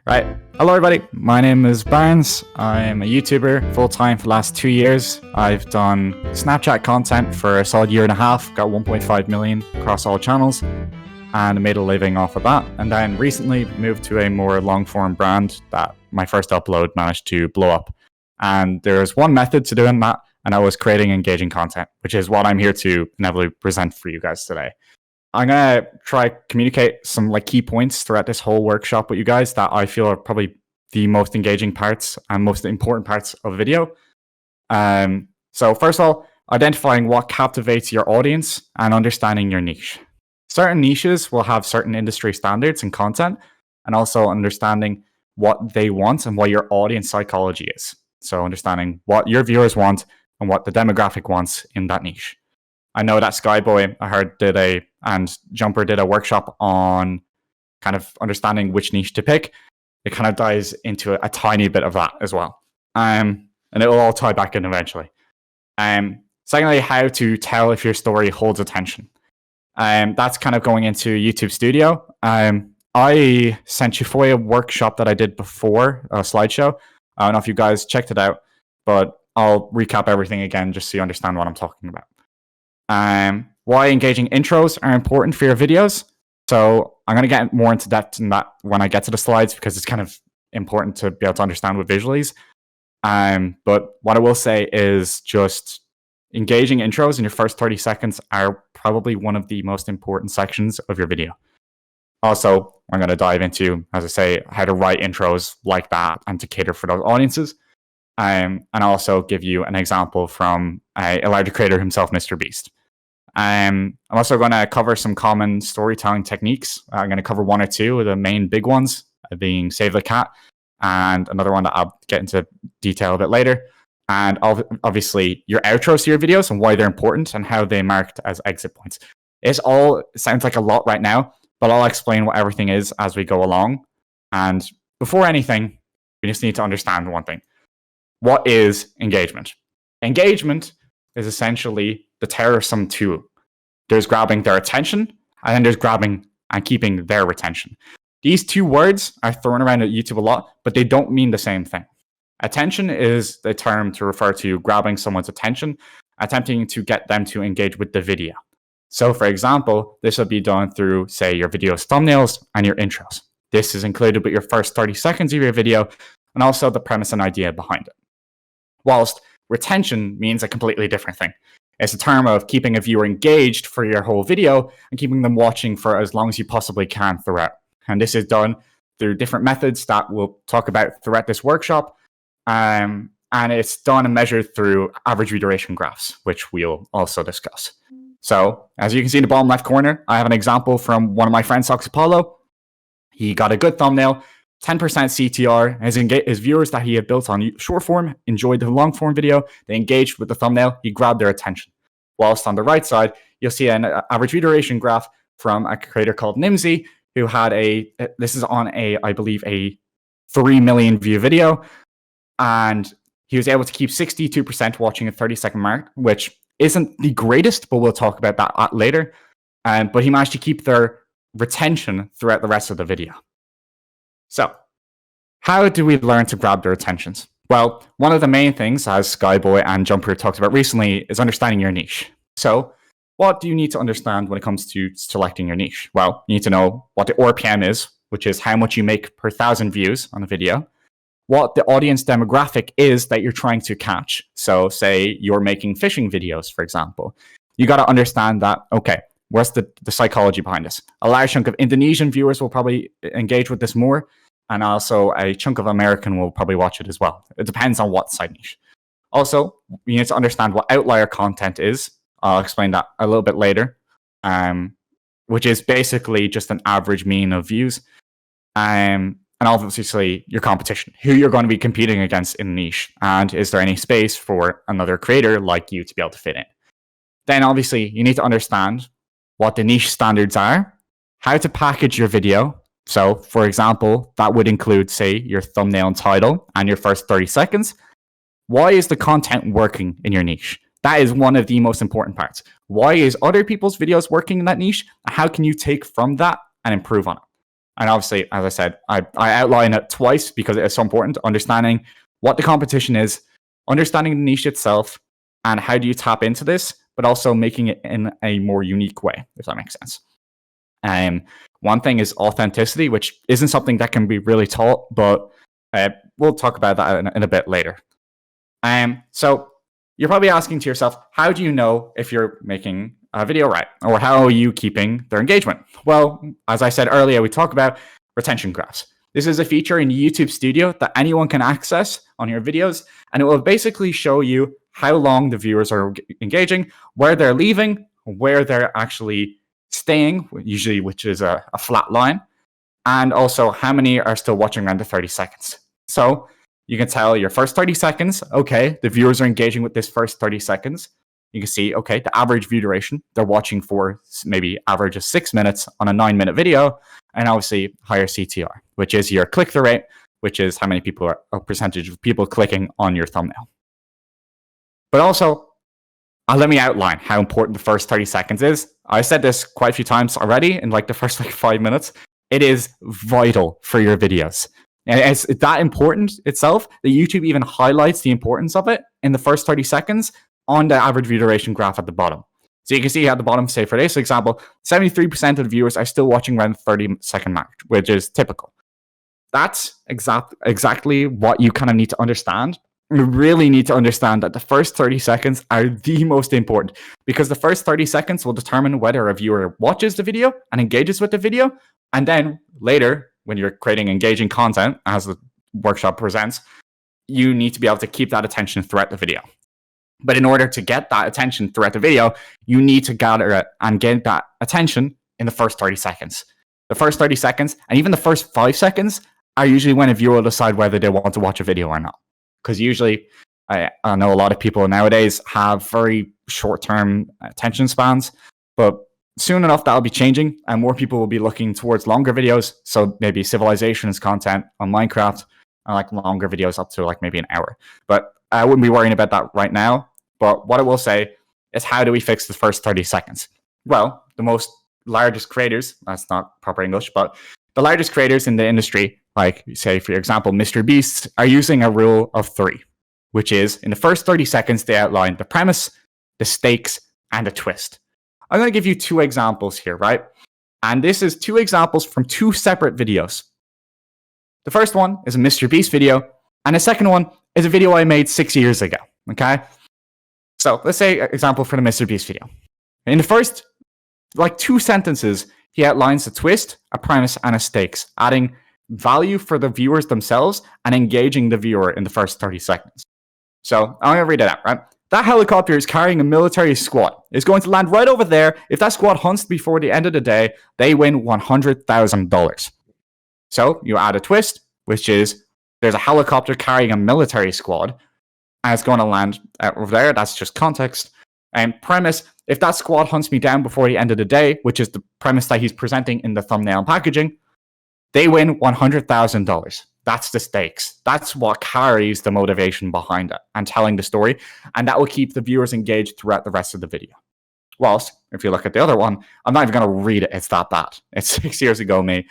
Right. Hello, everybody. My name is Barnes. I'm a YouTuber full-time for the last 2 years. I've done Snapchat content for a solid year and a half, got 1.5 million across all channels, and made a living off of that. And then recently moved to a more long-form brand that my first upload managed to blow up. And there's one method to doing that, and that was creating engaging content, which is what I'm here to inevitably present for you guys today. I'm going to try communicate some key points throughout this whole workshop with you guys that I feel are probably the most engaging parts and most important parts of a video. So first of all, identifying what captivates your audience and understanding your niche. Certain niches will have certain industry standards and content, and also understanding what they want and what your audience psychology is. So understanding what your viewers want and what the demographic wants in that niche. I know that Skyboy, I heard, and Jumper did a workshop on kind of understanding which niche to pick. It kind of dives into a tiny bit of that as well. And it will all tie back in eventually. Secondly, how to tell if your story holds attention. That's kind of going into YouTube Studio. I sent you for a workshop that I did before, a slideshow. I don't know if you guys checked it out, but I'll recap everything again just so you understand what I'm talking about. Why engaging intros are important for your videos. So I'm going to get more into depth in that when I get to the slides, because it's kind of important to be able to understand with visuals. But what I will say is just engaging intros in your first 30 seconds are probably one of the most important sections of your video. Also, I'm going to dive into, as I say, how to write intros like that and to cater for those audiences. And also give you an example from a larger creator himself, Mr. Beast. I'm also going to cover some common storytelling techniques. I'm going to cover one or two of the main big ones, being Save the Cat, and another one that I'll get into detail a bit later. And obviously your outros to your videos and why they're important and how they marked as exit points. It sounds like a lot right now, but I'll explain what everything is as we go along. And before anything, we just need to understand one thing. What is engagement? Engagement is essentially the tiresome tool. There's grabbing their attention, and then there's grabbing and keeping their retention. These two words are thrown around at YouTube a lot, but they don't mean the same thing. Attention is the term to refer to grabbing someone's attention, attempting to get them to engage with the video. So for example, this will be done through, say, your video's thumbnails and your intros. This is included with your first 30 seconds of your video, and also the premise and idea behind it. Whilst retention means a completely different thing. It's a term of keeping a viewer engaged for your whole video and keeping them watching for as long as you possibly can throughout. And this is done through different methods that we'll talk about throughout this workshop. And it's done and measured through average view duration graphs, which we'll also discuss. So as you can see in the bottom left corner, I have an example from one of my friends, Sox Apollo. He got a good thumbnail, 10% CTR. His viewers that he had built on short form enjoyed the long form video. They engaged with the thumbnail. He grabbed their attention. Whilst on the right side, you'll see an average view duration graph from a creator called Nimsy, who had this is on I believe a 3 million view video. And he was able to keep 62% watching a 30-second mark, which isn't the greatest, but we'll talk about that later. But he managed to keep their retention throughout the rest of the video. So, how do we learn to grab their attentions? Well, one of the main things, as Skyboy and Jumper talked about recently, is understanding your niche. So, what do you need to understand when it comes to selecting your niche? Well, you need to know what the RPM is, which is how much you make per 1,000 views on a video. What the audience demographic is that you're trying to catch. So, say you're making fishing videos, for example. You got to understand that, okay, what's the psychology behind this? A large chunk of Indonesian viewers will probably engage with this more, and also a chunk of American will probably watch it as well. It depends on what side niche. Also, you need to understand what outlier content is. I'll explain that a little bit later, which is basically just an average mean of views. And obviously your competition, who you're going to be competing against in niche, and is there any space for another creator like you to be able to fit in. Then obviously you need to understand what the niche standards are, how to package your video. So, for example, that would include, say, your thumbnail and title and your first 30 seconds. Why is the content working in your niche? That is one of the most important parts. Why is other people's videos working in that niche? How can you take from that and improve on it? And obviously, as I said, I outline it twice because it is so important, understanding what the competition is, understanding the niche itself, and how do you tap into this, but also making it in a more unique way, if that makes sense. One thing is authenticity, which isn't something that can be really taught, but we'll talk about that in a bit later. So you're probably asking to yourself, how do you know if you're making a video right? Or how are you keeping their engagement? Well, as I said earlier, we talk about retention graphs. This is a feature in YouTube Studio that anyone can access on your videos, and it will basically show you how long the viewers are engaging, where they're leaving, where they're actually staying, usually which is a flat line, and also how many are still watching around the 30 seconds. So you can tell your first 30 seconds, okay, the viewers are engaging with this first 30 seconds. You can see, okay, the average view duration, they're watching for maybe average of 6 minutes on a 9-minute video, and obviously higher CTR, which is your click-through rate, which is how many people are a percentage of people clicking on your thumbnail. But also, let me outline how important the first 30 seconds is. I said this quite a few times already in like the first 5 minutes. It is vital for your videos. And it's that important itself that YouTube even highlights the importance of it in the first 30 seconds on the average view duration graph at the bottom. So you can see at the bottom, say for this example, 73% of the viewers are still watching around the 30-second mark, which is typical. That's exactly what you kind of need to understand. You really need to understand that the first 30 seconds are the most important, because the first 30 seconds will determine whether a viewer watches the video and engages with the video. And then later, when you're creating engaging content, as the workshop presents, you need to be able to keep that attention throughout the video. But in order to get that attention throughout the video, you need to gather it and get that attention in the first 30 seconds. The first 30 seconds, and even the first 5 seconds, are usually when a viewer will decide whether they want to watch a video or not. Because usually, I know a lot of people nowadays have very short-term attention spans, but soon enough that'll be changing, and more people will be looking towards longer videos. So maybe civilizations content on Minecraft, and like longer videos up to like maybe an hour. But I wouldn't be worrying about that right now. But what I will say is, how do we fix the first 30 seconds? Well, the largest creators, that's not proper English, but the largest creators in the industry, like say, for example, Mr. Beast, are using a rule of 3, which is in the first 30 seconds, they outline the premise, the stakes, and the twist. I'm going to give you 2 examples here, right? And this is 2 examples from 2 separate videos. The first one is a Mr. Beast video, and the second one is a video I made 6 years ago, okay? So let's say example for the Mr. Beast video. In the first, 2 sentences, he outlines a twist, a premise, and a stakes, adding value for the viewers themselves and engaging the viewer in the first 30 seconds. So I'm going to read it out, right? That helicopter is carrying a military squad. It's going to land right over there. If that squad hunts before the end of the day, they win $100,000. So you add a twist, which is there's a helicopter carrying a military squad, and it's going to land over there. That's just context. And premise, if that squad hunts me down before the end of the day, which is the premise that he's presenting in the thumbnail and packaging, they win $100,000. That's the stakes. That's what carries the motivation behind it and telling the story. And that will keep the viewers engaged throughout the rest of the video. Whilst, if you look at the other one, I'm not even going to read it. It's that bad. It's 6 years ago, me.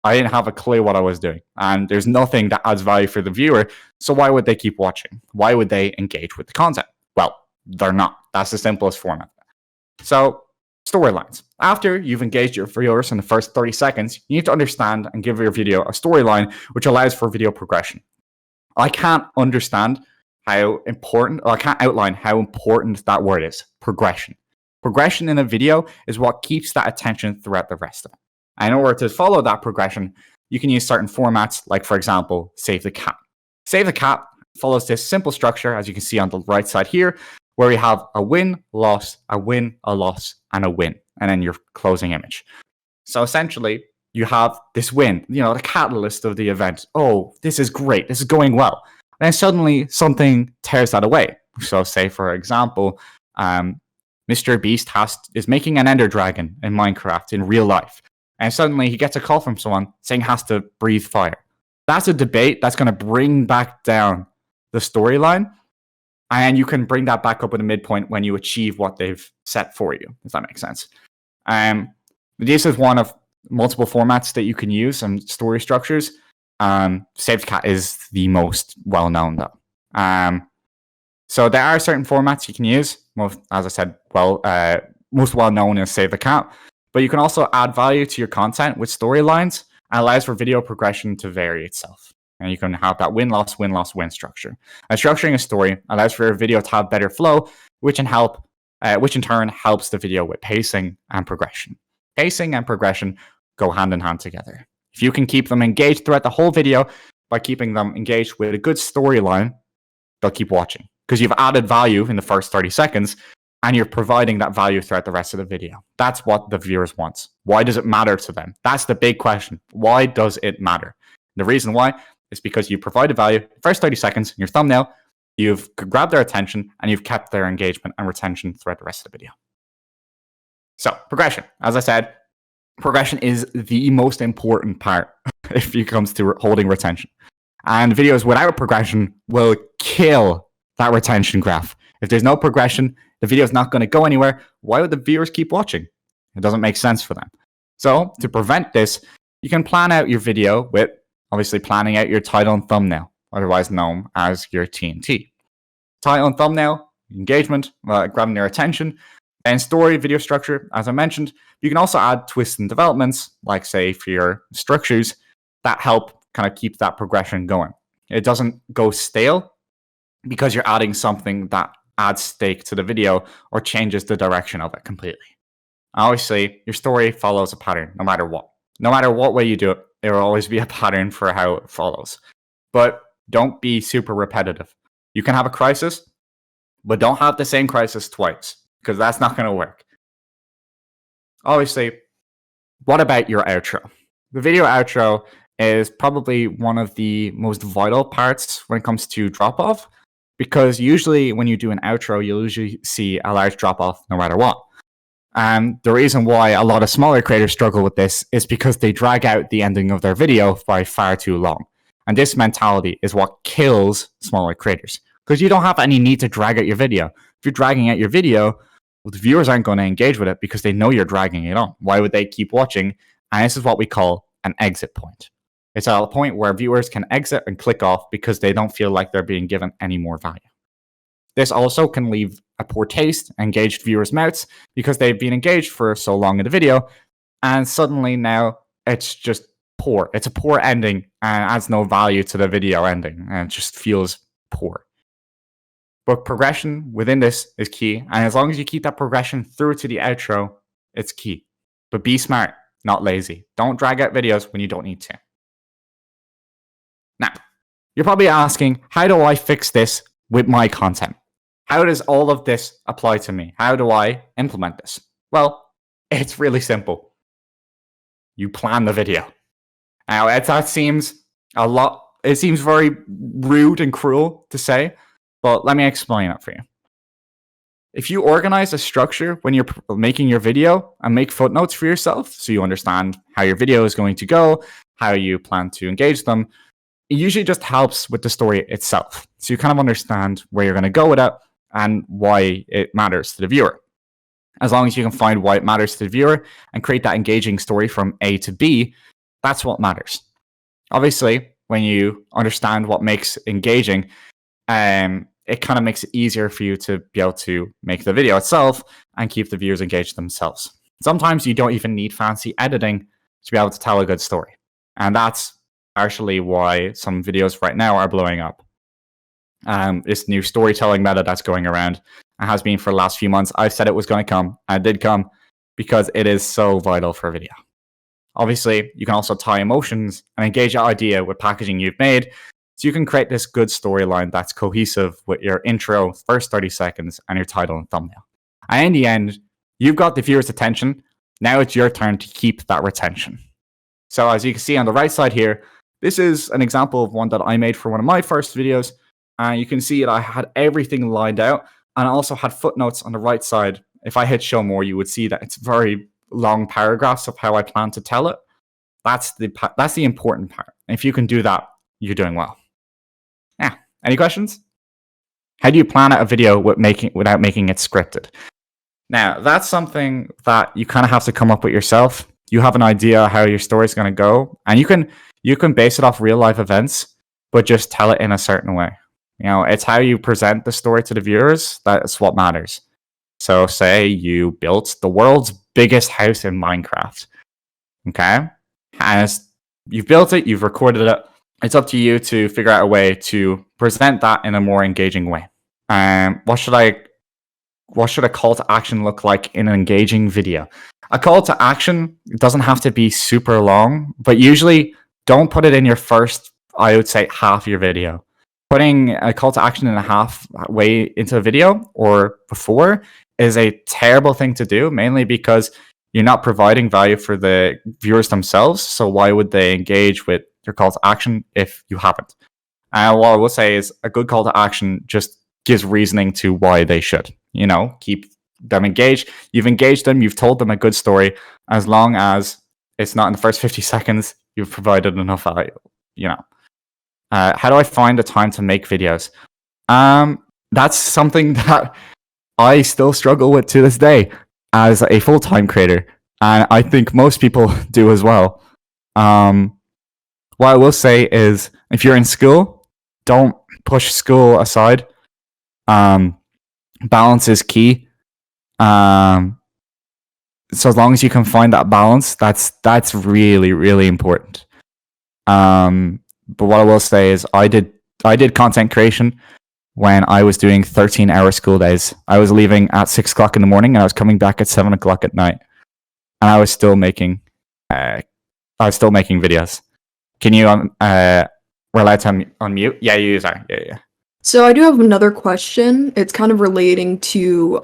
I didn't have a clue what I was doing. And there's nothing that adds value for the viewer. So why would they keep watching? Why would they engage with the content? Well, they're not. That's the simplest format. So, storylines. After you've engaged your viewers in the first 30 seconds, you need to understand and give your video a storyline which allows for video progression. I can't understand how important, or I can't outline how important that word is, progression. Progression in a video is what keeps that attention throughout the rest of it. And in order to follow that progression, you can use certain formats, like, for example, Save the Cat. Save the Cat follows this simple structure, as you can see on the right side here, where we have a win, loss, a win, a loss, and a win, and then your closing image. So essentially, you have this win, the catalyst of the event. Oh, this is great. This is going well. And then suddenly something tears that away. So say, for example, Mr. Beast is making an Ender Dragon in Minecraft in real life. And suddenly he gets a call from someone saying he has to breathe fire. That's a debate that's going to bring back down the storyline. And you can bring that back up at a midpoint when you achieve what they've set for you, if that makes sense. This is one of multiple formats that you can use and story structures. Saved cat is the most well-known though. So there are certain formats you can use. Most, as I said, most well-known is Save the Cat. But you can also add value to your content with storylines and allows for video progression to vary itself. And you can have that win-loss, win-loss, win structure. And structuring a story allows for your video to have better flow, which in turn helps the video with pacing and progression. Pacing and progression go hand in hand together. If you can keep them engaged throughout the whole video by keeping them engaged with a good storyline, they'll keep watching because you've added value in the first 30 seconds and you're providing that value throughout the rest of the video. That's what the viewers want. Why does it matter to them? That's the big question. Why does it matter? The reason why is because you provided value first 30 seconds in your thumbnail, you've grabbed their attention and you've kept their engagement and retention throughout the rest of the video. So progression, as I said, progression is the most important part if it comes to holding retention. And videos without progression will kill that retention graph. If there's no progression, the video is not going to go anywhere. Why would the viewers keep watching? It doesn't make sense for them. So to prevent this, you can plan out your video with obviously planning out your title and thumbnail, otherwise known as your TNT. Title and thumbnail, engagement, grabbing their attention, and story, video structure, as I mentioned. You can also add twists and developments, like say for your structures, that help kind of keep that progression going. It doesn't go stale because you're adding something that adds stake to the video or changes the direction of it completely. Obviously, your story follows a pattern no matter what. No matter what way you do it, there will always be a pattern for how it follows. But don't be super repetitive. You can have a crisis, but don't have the same crisis twice, because that's not going to work. Obviously, what about your outro? The video outro is probably one of the most vital parts when it comes to drop-off, because usually when you do an outro, you'll usually see a large drop-off no matter what. And the reason why a lot of smaller creators struggle with this is because they drag out the ending of their video by far too long. And this mentality is what kills smaller creators, because you don't have any need to drag out your video. If you're dragging out your video, well, the viewers aren't going to engage with it because they know you're dragging it on. Why would they keep watching? And this is what we call an exit point. It's a point where viewers can exit and click off because they don't feel like they're being given any more value. This also can leave a poor taste in engaged viewers' mouths because they've been engaged for so long in the video, and suddenly now it's just poor. It's a poor ending and adds no value to the video ending, and it just feels poor. But progression within this is key, and as long as you keep that progression through to the outro, it's key. But be smart, not lazy. Don't drag out videos when you don't need to. Now, you're probably asking, how do I fix this with my content? How does all of this apply to me? How do I implement this? Well, it's really simple. You plan the video. Now, that seems a lot. It seems very rude and cruel to say, but let me explain it for you. If you organize a structure when you're making your video and make footnotes for yourself, so you understand how your video is going to go, how you plan to engage them, it usually just helps with the story itself. So you kind of understand where you're going to go with it and why it matters to the viewer. As long as you can find why it matters to the viewer and create that engaging story from A to B, that's what matters. Obviously, when you understand what makes engaging, it kind of makes it easier for you to be able to make the video itself and keep the viewers engaged themselves. Sometimes you don't even need fancy editing to be able to tell a good story. And that's actually why some videos right now are blowing up. This new storytelling method that's going around and has been for the last few months. I said it was going to come, and it did come, because it is so vital for a video. Obviously, you can also tie emotions and engage your idea with packaging you've made, so you can create this good storyline that's cohesive with your intro, first 30 seconds, and your title and thumbnail. And in the end, you've got the viewer's attention. Now it's your turn to keep that retention. So as you can see on the right side here, this is an example of one that I made for one of my first videos. And you can see that I had everything lined out, and I also had footnotes on the right side. If I hit show more, you would see that it's very long paragraphs of how I plan to tell it. That's the important part. And if you can do that, you're doing well. Yeah. Any questions? How do you plan out a video without making it scripted? Now, that's something that you kind of have to come up with yourself. you have an idea how your story's going to go, and you can base it off real life events, but just tell it in a certain way. It's how you present the story to the viewers that's what matters. So say you built the world's biggest house in Minecraft. Okay? And you've built it, you've recorded it. It's up to you to figure out a way to present that in a more engaging way. What should a call to action look like in an engaging video? A call to action doesn't have to be super long, but usually don't put it in your first, I would say, half your video. Putting a call to action in a halfway into a video or before is a terrible thing to do, mainly because you're not providing value for the viewers themselves. So why would they engage with your call to action if you haven't? What I will say is a good call to action just gives reasoning to why they should. Keep them engaged. You've engaged them. You've told them a good story. As long as it's not in the first 50 seconds, you've provided enough value. How do I find the time to make videos? That's something that I still struggle with to this day as a full-time creator, and I think most people do as well. What I will say is, if you're in school, don't push school aside. Balance is key. So as long as you can find that balance, that's really, really important. But what I will say is I did content creation when I was doing 13-hour school days. I was leaving at 6 o'clock in the morning and I was coming back at 7 o'clock at night. And I was still making videos. Can you we're allowed to unmute? Yeah, you are. Yeah. So I do have another question. It's kind of relating to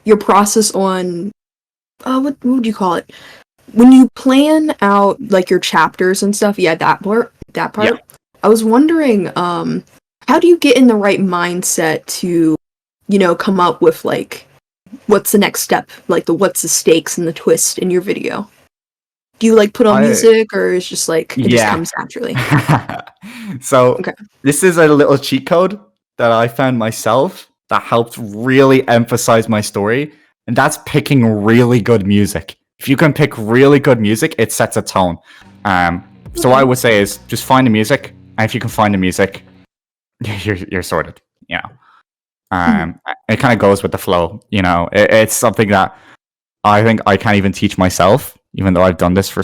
your process on what would you call it? When you plan out like your chapters and stuff, that part. Yeah. I was wondering, how do you get in the right mindset to, come up with like what's the next step, like what's the stakes and the twist in your video? Do you like put on music, or it's just like it just comes naturally? So This is a little cheat code that I found myself that helped really emphasize my story, and that's picking really good music. If you can pick really good music, it sets a tone. So what I would say is just find the music, and if you can find the music, you're sorted. It kind of goes with the flow. It's something that I think I can't even teach myself, even though I've done this for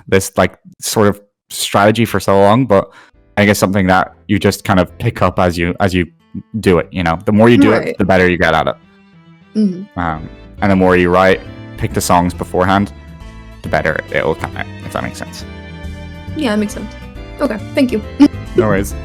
this like sort of strategy for so long. But I think it's something that you just kind of pick up as you do it. The more you do it, the better you get at it. And the more you pick the songs beforehand, the better it will come out, if that makes sense. Yeah, that makes sense. Okay, thank you. No worries.